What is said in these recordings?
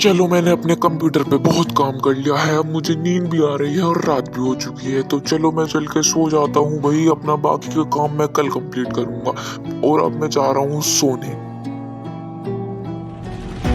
चलो मैंने अपने कंप्यूटर पे बहुत काम कर लिया है, अब मुझे नींद भी आ रही है और रात भी हो चुकी है, तो चलो मैं चल के सो जाता हूँ भाई। अपना बाकी का काम मैं कल कंप्लीट करूँगा और अब मैं जा रहा हूँ सोने।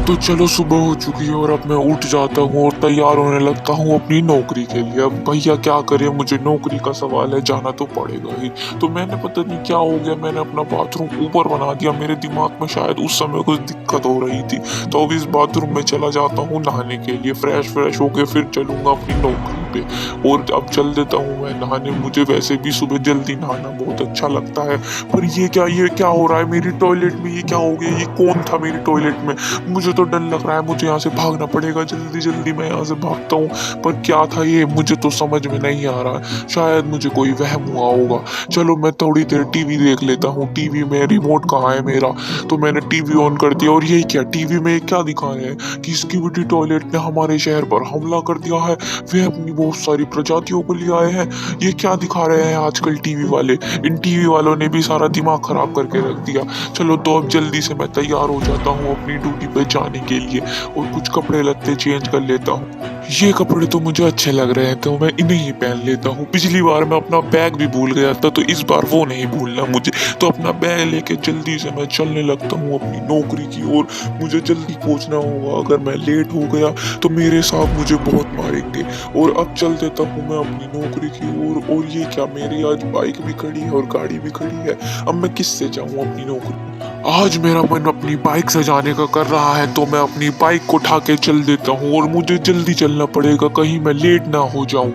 तो चलो सुबह हो चुकी है और अब मैं उठ जाता हूँ और तैयार होने लगता हूँ अपनी नौकरी के लिए। अब भैया क्या करें, मुझे नौकरी का सवाल है, जाना तो पड़ेगा ही। तो मैंने पता नहीं क्या हो गया, मैंने अपना बाथरूम ऊपर बना दिया। मेरे दिमाग में शायद उस समय कुछ दिक्कत हो रही थी, तो अब इस बाथरूम में चला जाता हूँ नहाने के लिए। फ्रेश होके फिर चलूंगा अपनी नौकरी पे। और अब चल देता हूँ मैं नहाने। मुझे वैसे भी सुबह जल्दी नहाना बहुत अच्छा लगता है। पर ये क्या हो रहा है मेरी टॉयलेट में, ये क्या हो गया, ये कौन था मेरी टॉयलेट में? मुझे तो डर लग रहा है, मुझे यहाँ से भागना पड़ेगा। जल्दी जल्दी मैं यहाँ से भागता हूँ। पर क्या था ये, मुझे तो समझ में नहीं आ रहा है। शायद मुझे कोई वहम हुआ होगा। चलो मैं थोड़ी देर टीवी देख लेता हूँ। टीवी में रिमोट कहाँ है मेरा? तो मैंने टीवी ऑन कर दिया और यही क्या, टीवी में क्या दिखा रहे हैं कि स्क्विडी टॉयलेट ने हमारे शहर पर हमला कर दिया है। वे अपनी बहुत सारी प्रजातियों को ले आए हैं। ये क्या दिखा रहे हैं आजकल टीवी वाले? इन टीवी वालों ने भी सारा दिमाग खराब करके रख दिया। चलो तो अब जल्दी से मैं तैयार हो जाता हूँ अपनी ड्यूटी पे जाने के लिए और कुछ कपड़े लत्ते चेंज कर लेता हूँ। ये कपड़े तो मुझे अच्छे लग रहे हैं, तो मैं इन्हें ही पहन लेता हूँ। पिछली बार मैं अपना बैग भी भूल गया था, तो इस बार वो नहीं भूलना मुझे। तो अपना बैग लेके जल्दी से मैं चलने लगता हूँ अपनी नौकरी की ओर। मुझे जल्दी पहुंचना होगा, अगर मैं लेट हो गया तो मेरे साहब मुझे बहुत मारेंगे। और अब चल देता हूँ मैं अपनी नौकरी की ओर। और ये क्या, मेरी आज बाइक भी खड़ी है और गाड़ी भी खड़ी है। अब मैं किससे जाऊँ अपनी नौकरी? आज मेरा मन अपनी बाइक से जाने का कर रहा है, तो मैं अपनी बाइक को उठा के चल देता हूँ। और मुझे जल्दी चलना पड़ेगा, कहीं मैं लेट ना हो जाऊं।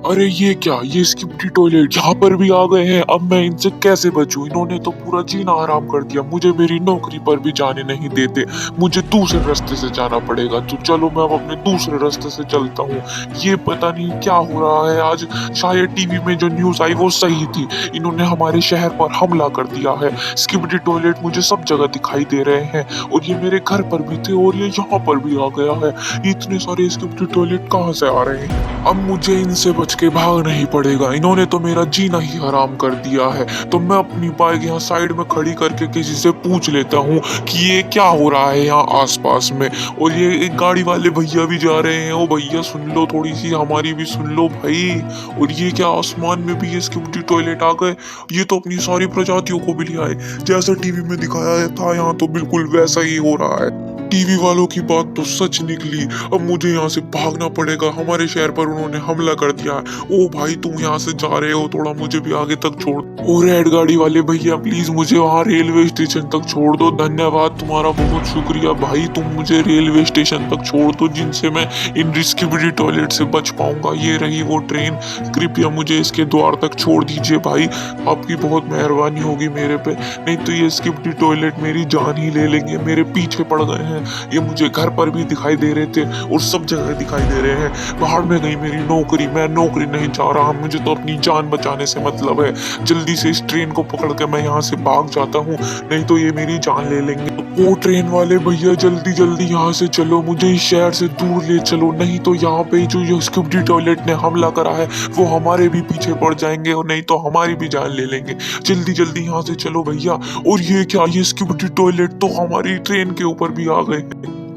अरे ये क्या, ये स्किप्टी टॉयलेट यहाँ पर भी आ गए हैं। अब मैं इनसे कैसे बचूं? इन्होंने तो पूरा जीना हराम कर दिया, मुझे मेरी नौकरी पर भी जाने नहीं देते। मुझे दूसरे रास्ते से जाना पड़ेगा। तो चलो मैं अब अपने दूसरे रास्ते से चलता हूँ। ये पता नहीं क्या हो रहा है आज। शायद टीवी में जो न्यूज आई वो सही थी। इन्होंने हमारे शहर पर हमला कर दिया है। स्किप्टी टॉयलेट मुझे सब जगह दिखाई दे रहे हैं और ये मेरे घर पर भी थे और ये यहाँ पर भी आ गया है। इतने सारे स्किप्टी टॉयलेट कहाँ से आ रहे हैं? अब मुझे इनसे बच के भागना ही पड़ेगा। इन्होंने तो मेरा जीना ही हराम कर दिया है। तो मैं अपनी बाइक यहाँ साइड में खड़ी करके किसी से पूछ लेता हूँ कि ये क्या हो रहा है यहाँ आसपास में। और ये एक गाड़ी वाले भैया भी जा रहे हैं। ओ भैया सुन लो, थोड़ी सी हमारी भी सुन लो भाई। और ये क्या, आसमान में भी ये स्किप्टी टॉयलेट आ गए? ये तो अपनी सारी प्रजातियों को भी ले आए। जैसा टीवी में दिखाया था यहाँ तो बिल्कुल वैसा ही हो रहा है। टीवी वालों की बात तो सच निकली। अब मुझे यहाँ से भागना पड़ेगा, हमारे शहर पर उन्होंने हमला कर दिया है। ओ भाई तुम यहाँ से जा रहे हो, थोड़ा मुझे भी आगे तक छोड़। ओ रेड गाड़ी वाले भैया प्लीज मुझे वहाँ रेलवे स्टेशन तक छोड़ दो। धन्यवाद, तुम्हारा बहुत शुक्रिया भाई, तुम मुझे रेलवे स्टेशन तक छोड़ दो जिनसे मैं इन स्किप्टी टॉयलेट से बच पाऊंगा। ये रही वो ट्रेन, कृपया मुझे इसके द्वार तक छोड़ दीजिए भाई। आपकी बहुत मेहरबानी होगी मेरे पे, नहीं तो ये स्किप्टी टॉयलेट मेरी जान ही ले लेंगे। मेरे पीछे पड़ गए हैं। ये मुझे घर पर भी दिखाई दे रहे थे और सब जगह दिखाई दे रहे हैं। बाहर में गई मेरी नौकरी, मैं नौकरी नहीं जा रहा, मुझे तो अपनी जान बचाने से मतलब है। जल्दी से इस ट्रेन को पकड़ के मैं यहाँ से भाग जाता हूँ, नहीं तो ये मेरी जान ले लेंगे। वो ट्रेन वाले भैया जल्दी जल्दी यहाँ से चलो, मुझे इस शहर से दूर ले चलो, नहीं तो यहाँ पे जो ये स्किप्टी टॉयलेट ने हमला करा है वो हमारे भी पीछे पड़ जाएंगे और नहीं तो हमारी भी जान ले लेंगे। जल्दी जल्दी यहाँ से चलो भैया। और ये क्या, ये स्किप्टी टॉयलेट तो हमारी ट्रेन के ऊपर भी आ गए।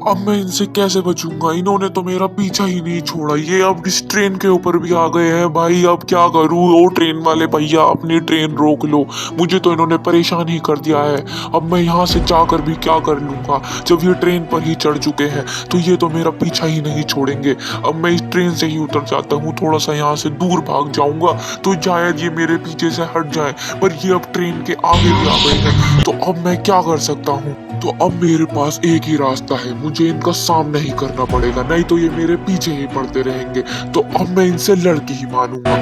अब मैं इनसे कैसे बचूंगा? इन्होंने तो मेरा पीछा ही नहीं छोड़ा। ये अब इस ट्रेन के ऊपर भी आ गए हैं भाई, अब क्या करूं? ओ ट्रेन वाले भैया अपनी ट्रेन रोक लो, मुझे तो इन्होंने परेशान ही कर दिया है। अब मैं यहाँ से जाकर भी क्या कर लूंगा जब ये ट्रेन पर ही चढ़ चुके हैं? तो ये तो मेरा पीछा ही नहीं छोड़ेंगे। अब मैं इस ट्रेन से ही उतर जाता हूँ, थोड़ा सा यहाँ से दूर भाग जाऊंगा तो शायद ये मेरे पीछे से हट जाए। पर ये अब ट्रेन के आगे भी आ गए हैं, तो अब मैं क्या कर सकता हूँ? तो अब मेरे पास एक ही रास्ता है, मुझे इनका सामना ही करना पड़ेगा, नहीं तो ये मेरे पीछे ही पड़ते रहेंगे। तो अब मैं इनसे लड़ के ही मानूंगा।